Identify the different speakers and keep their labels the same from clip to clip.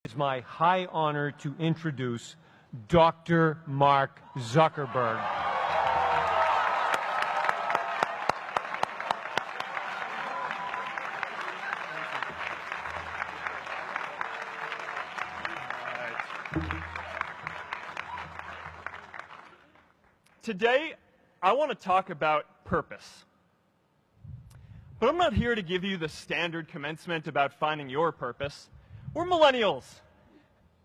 Speaker 1: It's my high honor to introduce Dr. Mark Zuckerberg.
Speaker 2: Today, I want to talk about purpose. But I'm not here to give you the standard commencement about finding your purpose. We're millennials.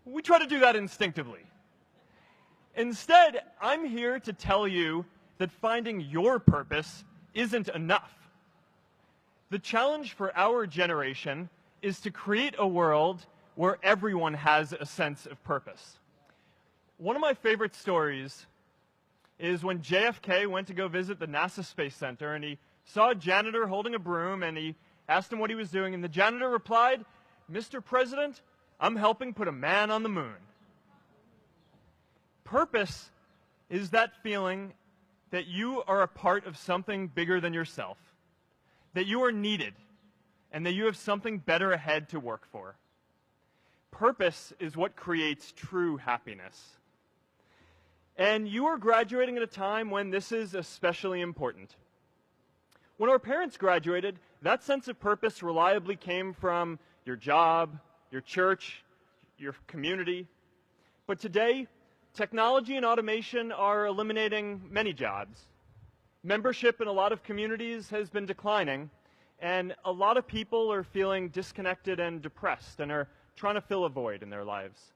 Speaker 2: We try to do that instinctively. Instead, I'm here to tell you that finding your purpose isn't enough. The challenge for our generation is to create a world where everyone has a sense of purpose. One of my favorite stories is when JFK went to go visit the NASA Space Center, and he saw a janitor holding a broom, and he asked him what he was doing, and the janitor replied, "Mr. President, I'm helping put a man on the moon." Purpose is that feeling that you are a part of something bigger than yourself, that you are needed, and that you have something better ahead to work for. Purpose is what creates true happiness. And you are graduating at a time when this is especially important. When our parents graduated, that sense of purpose reliably came from your job, your church, your community. But today, technology and automation are eliminating many jobs. Membership in a lot of communities has been declining, and a lot of people are feeling disconnected and depressed and are trying to fill a void in their lives.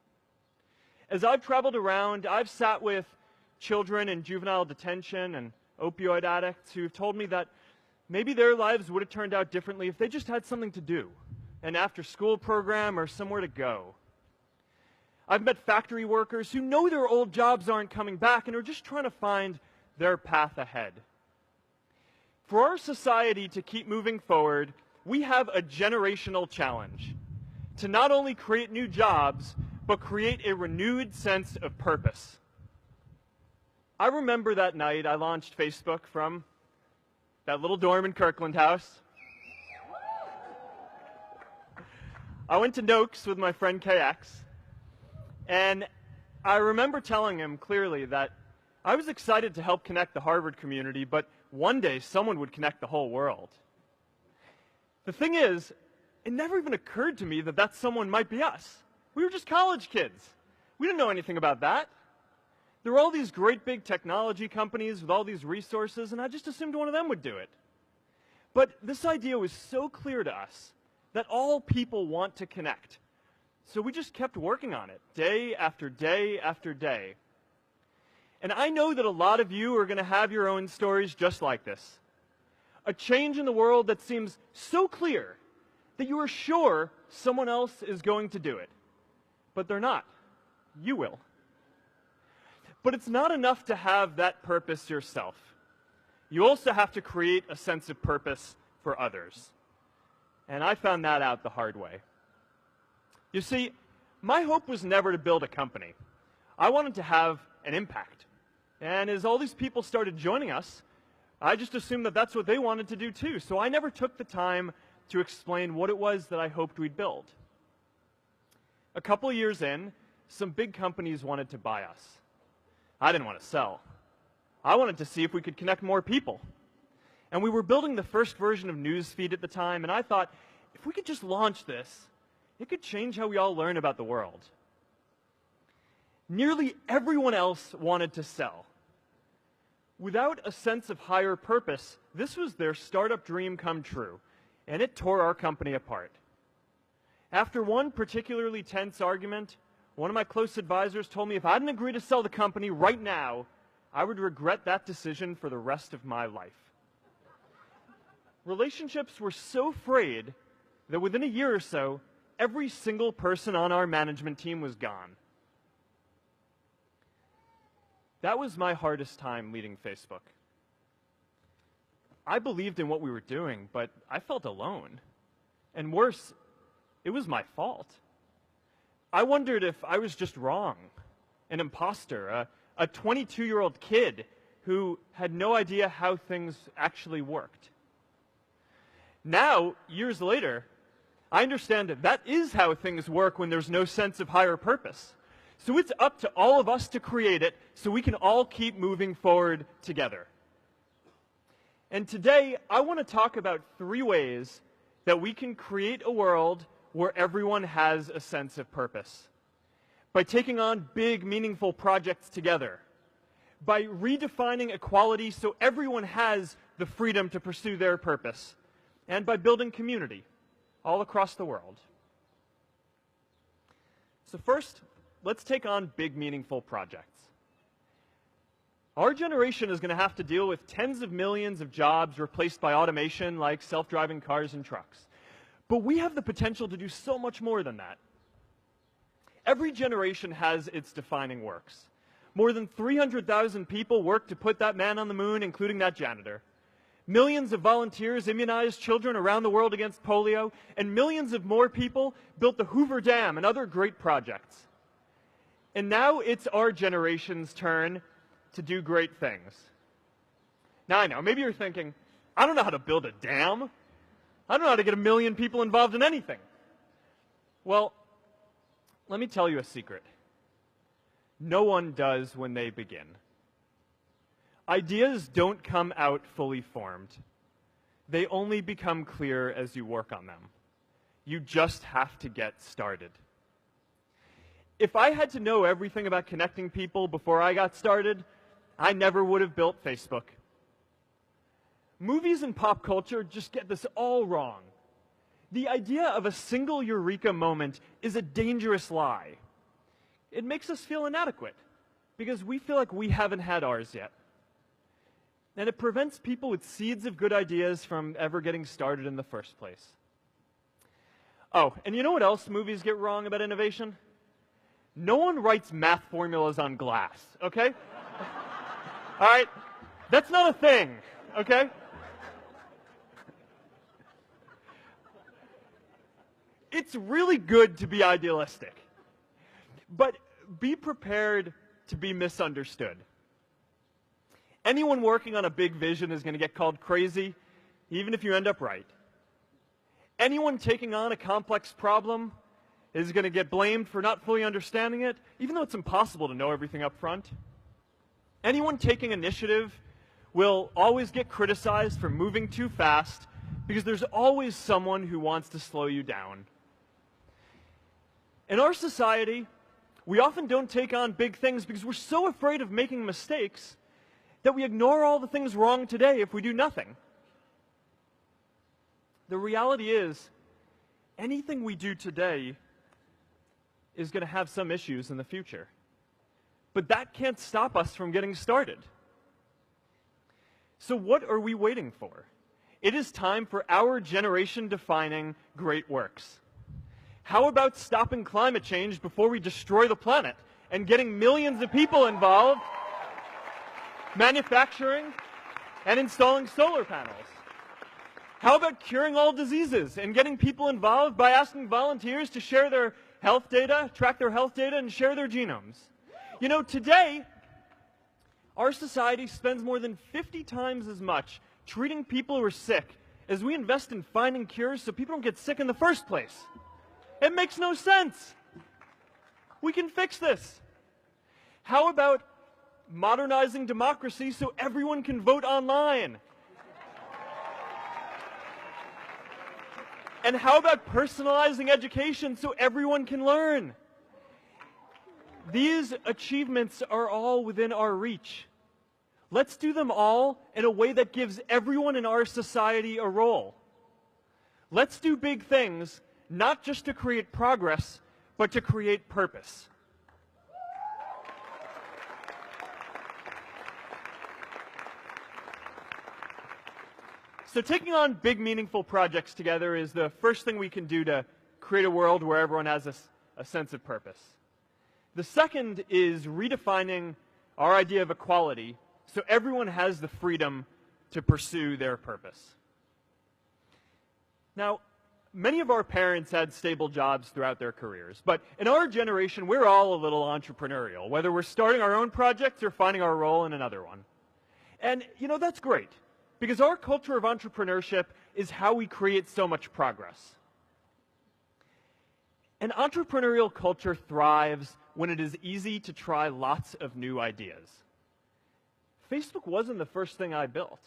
Speaker 2: As I've traveled around, I've sat with children in juvenile detention and opioid addicts who've told me that maybe their lives would have turned out differently if they just had something to do, an after-school program or somewhere to go. I've met factory workers who know their old jobs aren't coming back and are just trying to find their path ahead. For our society to keep moving forward, we have a generational challenge to not only create new jobs, but create a renewed sense of purpose. I remember that night I launched Facebook from that little dorm in Kirkland House. I went to Noakes with my friend KX, and I remember telling him clearly that I was excited to help connect the Harvard community, but one day someone would connect the whole world. The thing is, it never even occurred to me that that someone might be us. We were just college kids. We didn't know anything about that. There were all these great big technology companies with all these resources, and I just assumed one of them would do it. But this idea was so clear to us that all people want to connect. So we just kept working on it, day after day after day. And I know that a lot of you are going to have your own stories just like this. A change in the world that seems so clear that you are sure someone else is going to do it. But they're not. You will. But it's not enough to have that purpose yourself. You also have to create a sense of purpose for others. And I found that out the hard way. You see, my hope was never to build a company. I wanted to have an impact. And as all these people started joining us, I just assumed that that's what they wanted to do too. So I never took the time to explain what it was that I hoped we'd build. A couple of years in, some big companies wanted to buy us. I didn't want to sell. I wanted to see if we could connect more people. And we were building the first version of Newsfeed at the time, and I thought, if we could just launch this, it could change how we all learn about the world. Nearly everyone else wanted to sell. Without a sense of higher purpose, this was their startup dream come true, and it tore our company apart. After one particularly tense argument, one of my close advisors told me if I didn't agree to sell the company right now, I would regret that decision for the rest of my life. Relationships were so frayed that within a year or so, every single person on our management team was gone. That was my hardest time leading Facebook. I believed in what we were doing, but I felt alone. And worse, it was my fault. I wondered if I was just wrong, an imposter, a 22-year-old kid who had no idea how things actually worked. Now, years later, I understand that that is how things work when there's no sense of higher purpose. So it's up to all of us to create it so we can all keep moving forward together. And today, I want to talk about 3 ways that we can create a world where everyone has a sense of purpose. By taking on big, meaningful projects together. By redefining equality so everyone has the freedom to pursue their purpose. And by building community all across the world. So first, let's take on big, meaningful projects. Our generation is going to have to deal with tens of millions of jobs replaced by automation like self-driving cars and trucks. But we have the potential to do so much more than that. Every generation has its defining works. More than 300,000 people worked to put that man on the moon, including that janitor. Millions of volunteers immunized children around the world against polio, and millions of more people built the Hoover Dam and other great projects. And now it's our generation's turn to do great things. Now I know, maybe you're thinking, I don't know how to build a dam. I don't know how to get 1 million people involved in anything. Well, let me tell you a secret. No one does when they begin. Ideas don't come out fully formed. They only become clear as you work on them. You just have to get started. If I had to know everything about connecting people before I got started, I never would have built Facebook. Movies and pop culture just get this all wrong. The idea of a single eureka moment is a dangerous lie. It makes us feel inadequate because we feel like we haven't had ours yet. And it prevents people with seeds of good ideas from ever getting started in the first place. Oh, and you know what else movies get wrong about innovation? No one writes math formulas on glass, okay? All right? That's not a thing, okay? It's really good to be idealistic, but be prepared to be misunderstood. Anyone working on a big vision is going to get called crazy, even if you end up right. Anyone taking on a complex problem is going to get blamed for not fully understanding it, even though it's impossible to know everything up front. Anyone taking initiative will always get criticized for moving too fast because there's always someone who wants to slow you down. In our society, we often don't take on big things because we're so afraid of making mistakes that we ignore all the things wrong today if we do nothing. The reality is, anything we do today is going to have some issues in the future. But that can't stop us from getting started. So what are we waiting for? It is time for our generation-defining great works. How about stopping climate change before we destroy the planet and getting millions of people involved, manufacturing and installing solar panels? How about curing all diseases and getting people involved by asking volunteers to share their health data, track their health data, and share their genomes? You know, today, our society spends more than 50 times as much treating people who are sick as we invest in finding cures so people don't get sick in the first place. It makes no sense. We can fix this. How about modernizing democracy so everyone can vote online? And how about personalizing education so everyone can learn? These achievements are all within our reach. Let's do them all in a way that gives everyone in our society a role. Let's do big things, not just to create progress, but to create purpose. So taking on big, meaningful projects together is the first thing we can do to create a world where everyone has a sense of purpose. The second is redefining our idea of equality so everyone has the freedom to pursue their purpose. Now, many of our parents had stable jobs throughout their careers, but in our generation, we're all a little entrepreneurial, whether we're starting our own projects or finding our role in another one. And, you know, that's great, because our culture of entrepreneurship is how we create so much progress. An entrepreneurial culture thrives when it is easy to try lots of new ideas. Facebook wasn't the first thing I built.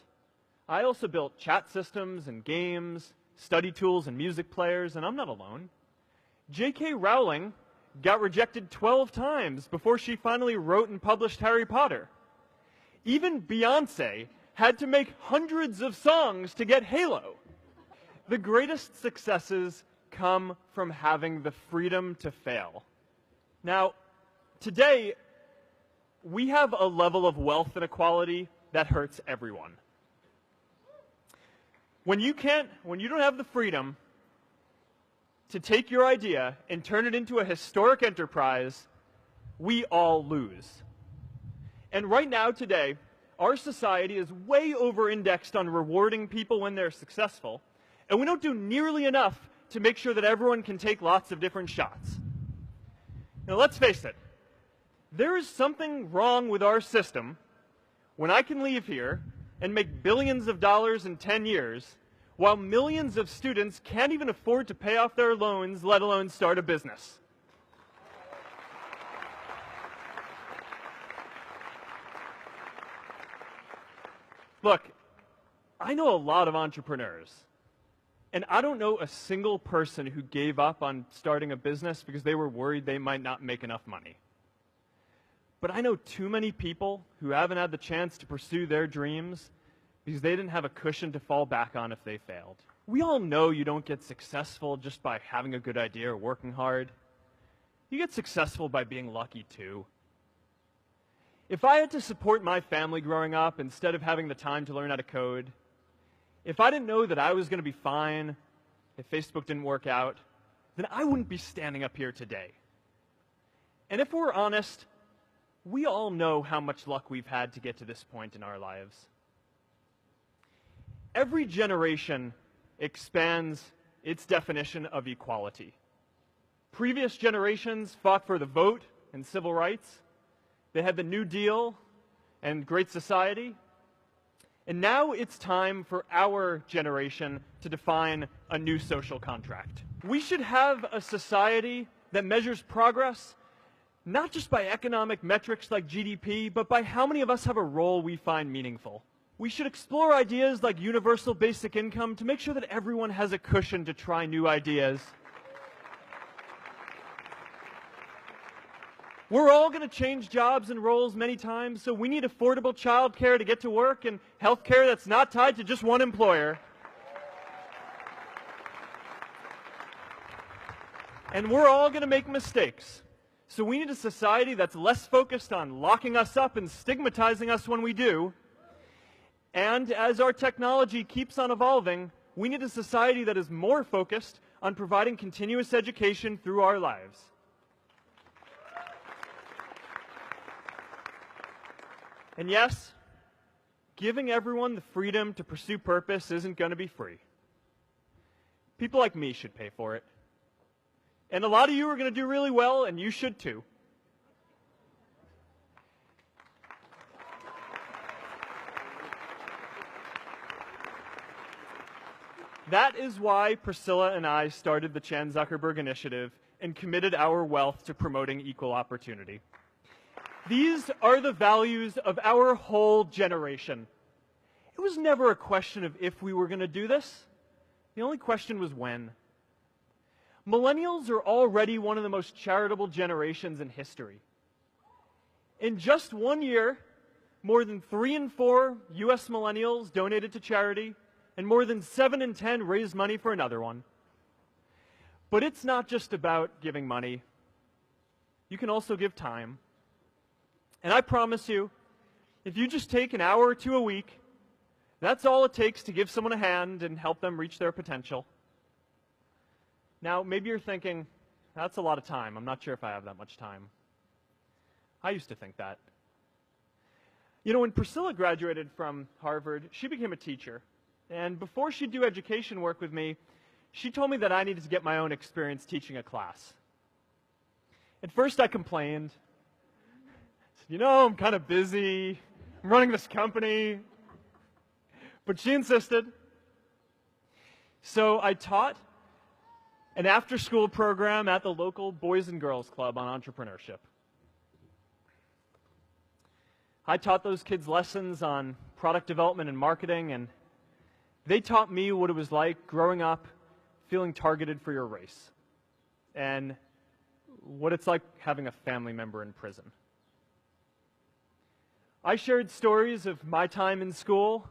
Speaker 2: I also built chat systems and games, study tools and music players, and I'm not alone. J.K. Rowling got rejected 12 times before she finally wrote and published Harry Potter. Even Beyoncé had to make hundreds of songs to get Halo. The greatest successes come from having the freedom to fail. Now, today, we have a level of wealth inequality that hurts everyone. When you don't have the freedom to take your idea and turn it into a historic enterprise, we all lose. And right now, today, our society is way over-indexed on rewarding people when they're successful, and we don't do nearly enough to make sure that everyone can take lots of different shots. Now, let's face it. There is something wrong with our system when I can leave here and make billions of dollars in 10 years, while millions of students can't even afford to pay off their loans, let alone start a business. Look, I know a lot of entrepreneurs, and I don't know a single person who gave up on starting a business because they were worried they might not make enough money. But I know too many people who haven't had the chance to pursue their dreams because they didn't have a cushion to fall back on if they failed. We all know you don't get successful just by having a good idea or working hard. You get successful by being lucky too. If I had to support my family growing up instead of having the time to learn how to code, if I didn't know that I was going to be fine if Facebook didn't work out, then I wouldn't be standing up here today. And if we're honest, we all know how much luck we've had to get to this point in our lives. Every generation expands its definition of equality. Previous generations fought for the vote and civil rights. They had the New Deal and Great Society. And now it's time for our generation to define a new social contract. We should have a society that measures progress not just by economic metrics like GDP, but by how many of us have a role we find meaningful. We should explore ideas like universal basic income to make sure that everyone has a cushion to try new ideas. We're all going to change jobs and roles many times, so we need affordable childcare to get to work and healthcare that's not tied to just one employer. And we're all going to make mistakes. So we need a society that's less focused on locking us up and stigmatizing us when we do. And as our technology keeps on evolving, we need a society that is more focused on providing continuous education through our lives. And yes, giving everyone the freedom to pursue purpose isn't going to be free. People like me should pay for it. And a lot of you are going to do really well, and you should too. That is why Priscilla and I started the Chan Zuckerberg Initiative and committed our wealth to promoting equal opportunity. These are the values of our whole generation. It was never a question of if we were going to do this. The only question was when. Millennials are already one of the most charitable generations in history. In just 1 year, more than 3 in 4 US millennials donated to charity, and more than 7 in 10 raised money for another one. But it's not just about giving money. You can also give time. And I promise you, if you just take an hour or two a week, that's all it takes to give someone a hand and help them reach their potential. Now, maybe you're thinking, that's a lot of time. I'm not sure if I have that much time. I used to think that. You know, when Priscilla graduated from Harvard, she became a teacher. And before she'd do education work with me, she told me that I needed to get my own experience teaching a class. At first, I complained. I said, you know, I'm kind of busy. I'm running this company. But she insisted. So I taught, an after-school program at the local Boys and Girls Club on entrepreneurship. I taught those kids lessons on product development and marketing, and they taught me what it was like growing up feeling targeted for your race, and what it's like having a family member in prison. I shared stories of my time in school,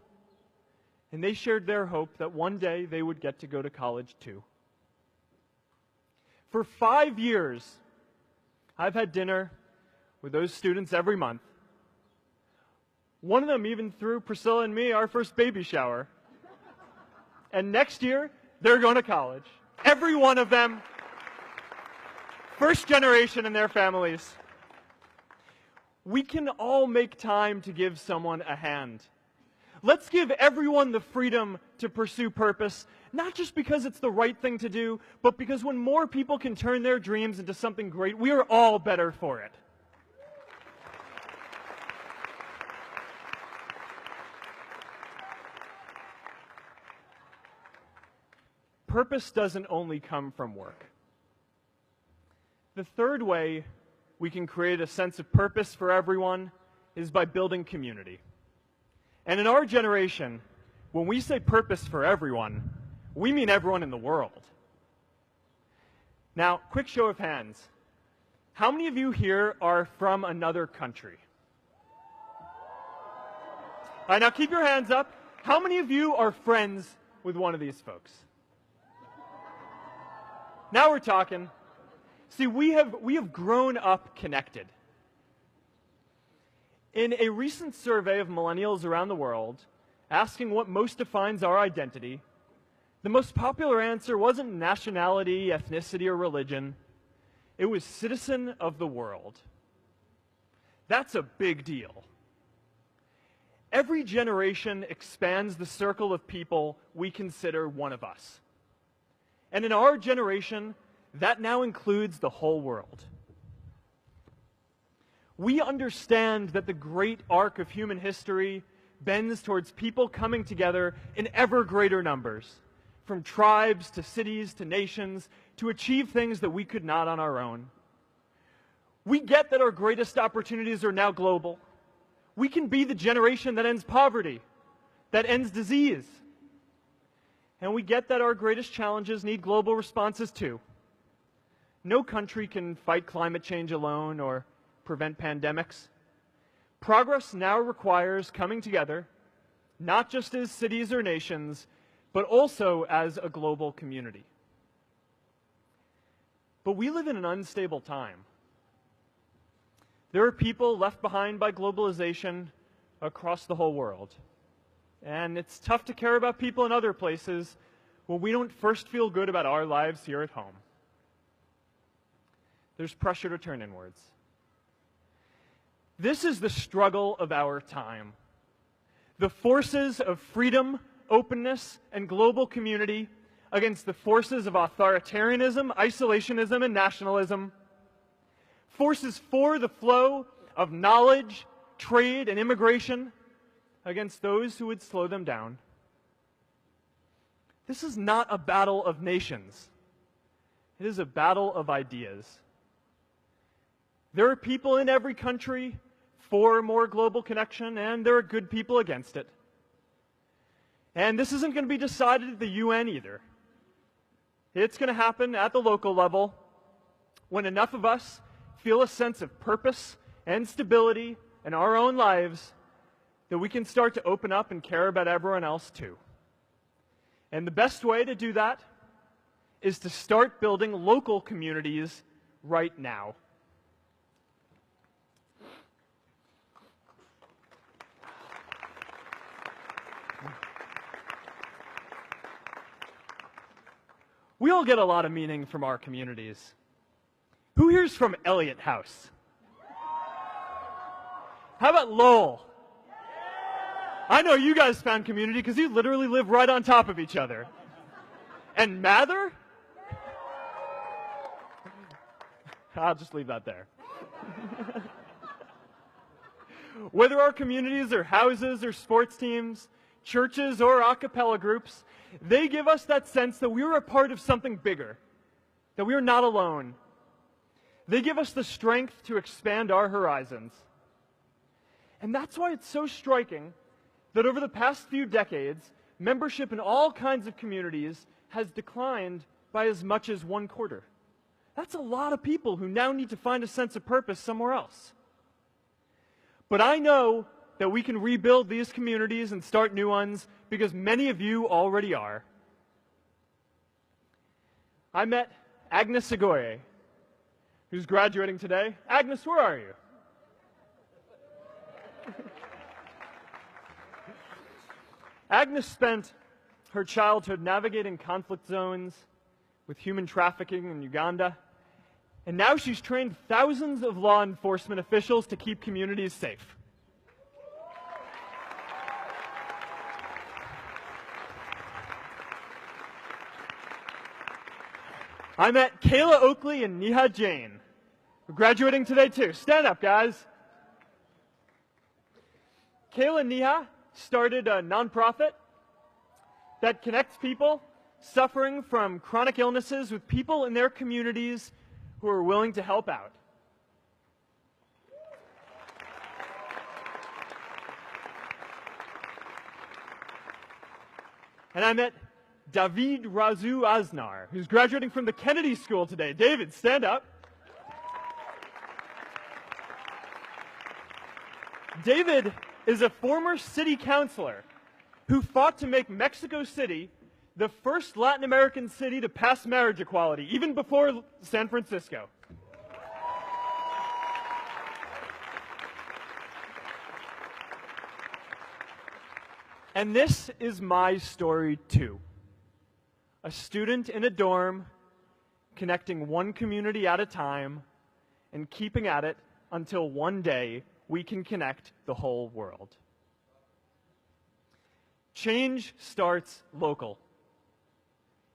Speaker 2: and they shared their hope that one day they would get to go to college too. For 5 years, I've had dinner with those students every month. One of them even threw Priscilla and me our first baby shower. And next year, they're going to college. Every one of them, first generation in their families. We can all make time to give someone a hand. Let's give everyone the freedom to pursue purpose, not just because it's the right thing to do, but because when more people can turn their dreams into something great, we are all better for it. Purpose doesn't only come from work. The third way we can create a sense of purpose for everyone is by building community. And in our generation, when we say purpose for everyone, we mean everyone in the world. Now, quick show of hands. How many of you here are from another country? All right, now keep your hands up. How many of you are friends with one of these folks? Now we're talking. See, we have grown up connected. In a recent survey of millennials around the world, asking what most defines our identity, the most popular answer wasn't nationality, ethnicity, or religion. It was citizen of the world. That's a big deal. Every generation expands the circle of people we consider one of us. And in our generation, that now includes the whole world. We understand that the great arc of human history bends towards people coming together in ever greater numbers, from tribes to cities to nations, to achieve things that we could not on our own. We get that our greatest opportunities are now global. We can be the generation that ends poverty, that ends disease. And we get that our greatest challenges need global responses too. No country can fight climate change alone or prevent pandemics. Progress now requires coming together, not just as cities or nations, but also as a global community. But we live in an unstable time. There are people left behind by globalization across the whole world. And it's tough to care about people in other places when we don't first feel good about our lives here at home. There's pressure to turn inwards. This is the struggle of our time. The forces of freedom, openness, and global community against the forces of authoritarianism, isolationism, and nationalism. Forces for the flow of knowledge, trade, and immigration against those who would slow them down. This is not a battle of nations. It is a battle of ideas. There are people in every country for more global connection, and there are good people against it. And this isn't going to be decided at the UN either. It's going to happen at the local level when enough of us feel a sense of purpose and stability in our own lives that we can start to open up and care about everyone else too. And the best way to do that is to start building local communities right now. We all get a lot of meaning from our communities. Who here's from Elliott House? How about Lowell? I know you guys found community because you literally live right on top of each other. And Mather? I'll just leave that there. Whether our communities are houses or sports teams, churches or a cappella groups, they give us that sense that we are a part of something bigger, that we are not alone. They give us the strength to expand our horizons. And that's why it's so striking that over the past few decades, membership in all kinds of communities has declined by as much as 1/4. That's a lot of people who now need to find a sense of purpose somewhere else. But I know that we can rebuild these communities and start new ones because many of you already are. I met Agnes Segoye, who's graduating today. Agnes, where are you? Agnes spent her childhood navigating conflict zones with human trafficking in Uganda, and now she's trained thousands of law enforcement officials to keep communities safe. I met Kayla Oakley and Neha Jain. We're graduating today too. Stand up, guys. Kayla and Neha started a nonprofit that connects people suffering from chronic illnesses with people in their communities who are willing to help out. And I met David Razu Aznar, who's graduating from the Kennedy School today. David, stand up. David is a former city councilor who fought to make Mexico City the first Latin American city to pass marriage equality, even before San Francisco. And this is my story too. A student in a dorm, connecting one community at a time and keeping at it until one day we can connect the whole world. Change starts local.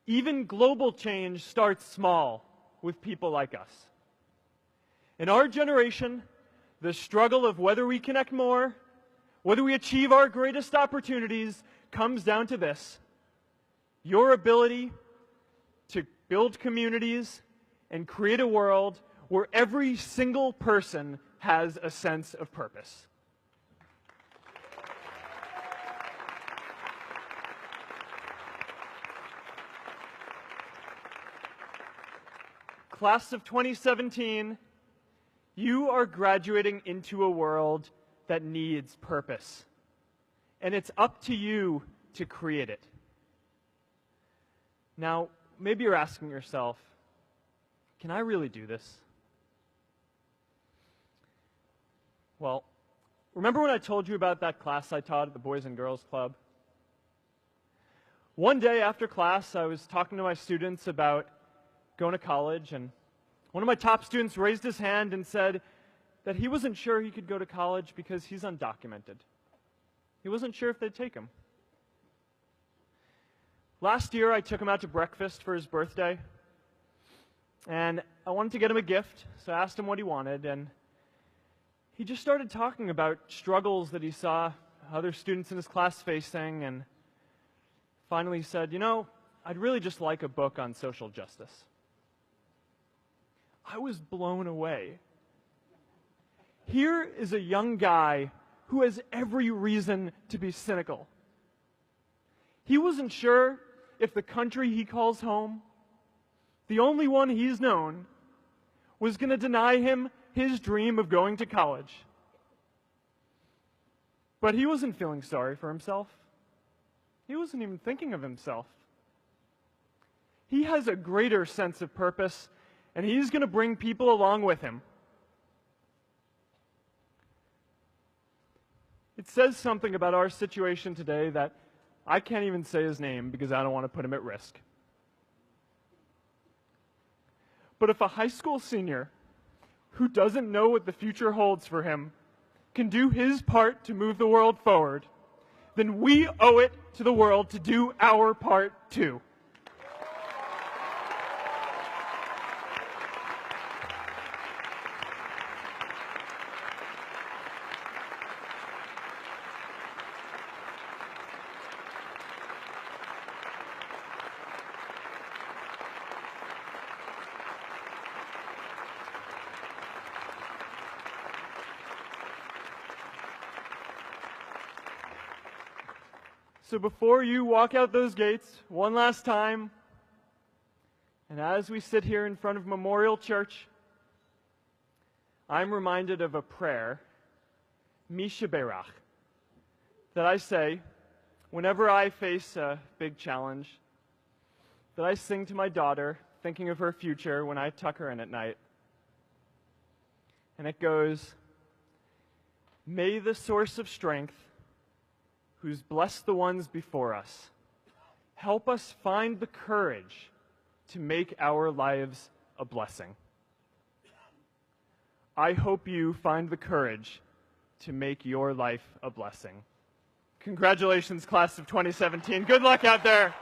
Speaker 2: Even global change starts small with people like us. In our generation, the struggle of whether we connect more, whether we achieve our greatest opportunities, comes down to this: your ability to build communities and create a world where every single person has a sense of purpose. Class of 2017, you are graduating into a world that needs purpose. And it's up to you to create it. Now, maybe you're asking yourself, can I really do this? Well, remember when I told you about that class I taught at the Boys and Girls Club? One day after class, I was talking to my students about going to college, and one of my top students raised his hand and said that he wasn't sure he could go to college because he's undocumented. He wasn't sure if they'd take him. Last year, I took him out to breakfast for his birthday, and I wanted to get him a gift, so I asked him what he wanted, and he just started talking about struggles that he saw other students in his class facing, and finally he said, "You know, I'd really just like a book on social justice." I was blown away. Here is a young guy who has every reason to be cynical. He wasn't sure if the country he calls home, the only one he's known, was going to deny him his dream of going to college. But he wasn't feeling sorry for himself. He wasn't even thinking of himself. He has a greater sense of purpose, and he's going to bring people along with him. It says something about our situation today that I can't even say his name because I don't want to put him at risk. But if a high school senior who doesn't know what the future holds for him can do his part to move the world forward, then we owe it to the world to do our part too. So before you walk out those gates one last time, and as we sit here in front of Memorial Church, I'm reminded of a prayer, Mishaberach, that I say whenever I face a big challenge, that I sing to my daughter, thinking of her future when I tuck her in at night. And it goes, "May the source of strength, who's blessed the ones before us, help us find the courage to make our lives a blessing." I hope you find the courage to make your life a blessing. Congratulations, class of 2017. Good luck out there.